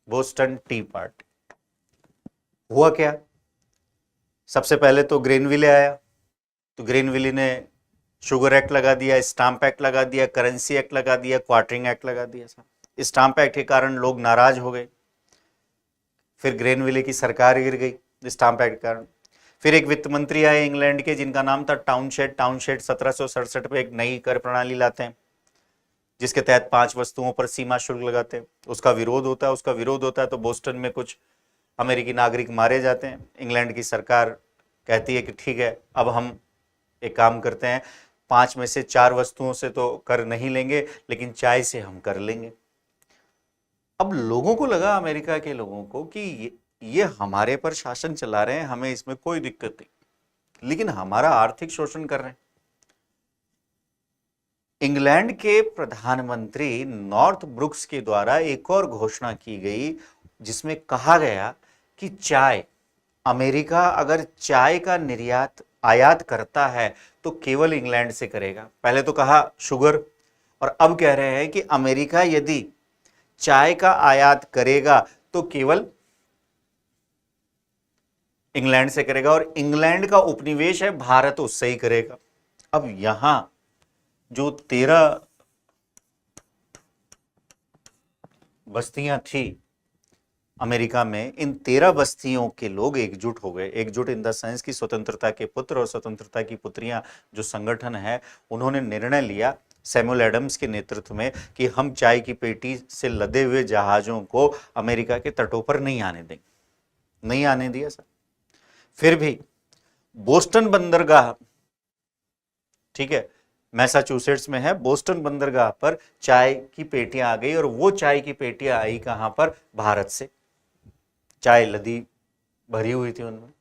Boston T party. हुआ क्या, सबसे पहले तो ग्रेनविले आया, तो ग्रेनविले ने शुगर एक्ट लगा दिया, स्टाम्प एक्ट लगा दिया, करेंसी एक्ट लगा दिया, क्वार्टरिंग एक्ट लगा दिया। स्टाम्प एक्ट के कारण लोग नाराज हो गए, फिर ग्रेनविले की सरकार गिर गई स्टाम्प एक्ट के कारण। फिर एक वित्त मंत्री आए इंग्लैंड के जिनका नाम था टाउनशेड। टाउनशेड 1767 में एक नई कर प्रणाली लाते हैं जिसके तहत 5 वस्तुओं पर सीमा शुल्क लगाते हैं। उसका विरोध होता है तो बोस्टन में कुछ अमेरिकी नागरिक मारे जाते हैं। इंग्लैंड की सरकार कहती है कि ठीक है, अब हम एक काम करते हैं, 5 में से 4 वस्तुओं से तो कर नहीं लेंगे, लेकिन चाय से हम कर लेंगे। अब लोगों को लगा, अमेरिका के लोगों को, कि ये हमारे पर शासन चला रहे हैं, हमें इसमें कोई दिक्कत नहीं, लेकिन हमारा आर्थिक शोषण कर रहे हैं। इंग्लैंड के प्रधानमंत्री नॉर्थ ब्रुक्स के द्वारा एक और घोषणा की गई जिसमें कहा गया कि चाय, अमेरिका अगर चाय का निर्यात आयात करता है तो केवल इंग्लैंड से करेगा। पहले तो कहा शुगर, और अब कह रहे हैं कि अमेरिका यदि चाय का आयात करेगा तो केवल इंग्लैंड से करेगा, और इंग्लैंड का उपनिवेश है भारत, उससे ही करेगा। अब यहां जो 13 बस्तियां थी अमेरिका में, इन 13 बस्तियों के लोग एकजुट हो गए। एकजुट इन द सेंस की स्वतंत्रता के पुत्र और स्वतंत्रता की पुत्रियां जो संगठन है, उन्होंने निर्णय लिया सैमुअल एडम्स के नेतृत्व में कि हम चाय की पेटी से लदे हुए जहाजों को अमेरिका के तटों पर नहीं आने देंगे। नहीं आने दिया सर। फिर भी बोस्टन बंदरगाह, ठीक है, मैसाचुसेट्स में है, बोस्टन बंदरगाह पर चाय की पेटियां आ गई, और वो चाय की पेटियां आई कहां पर, भारत से। चाय लदी भरी हुई थी उनमें।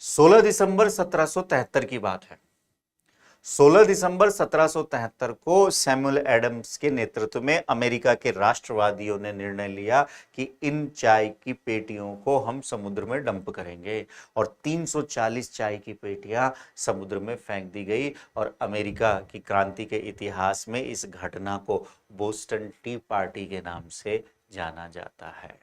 16 दिसंबर 1773 की बात है। 16 दिसंबर 1773 को सैमुअल एडम्स के नेतृत्व में अमेरिका के राष्ट्रवादियों ने निर्णय लिया कि इन चाय की पेटियों को हम समुद्र में डंप करेंगे, और 340 चाय की पेटियां समुद्र में फेंक दी गई। और अमेरिका की क्रांति के इतिहास में इस घटना को बोस्टन टी पार्टी के नाम से जाना जाता है।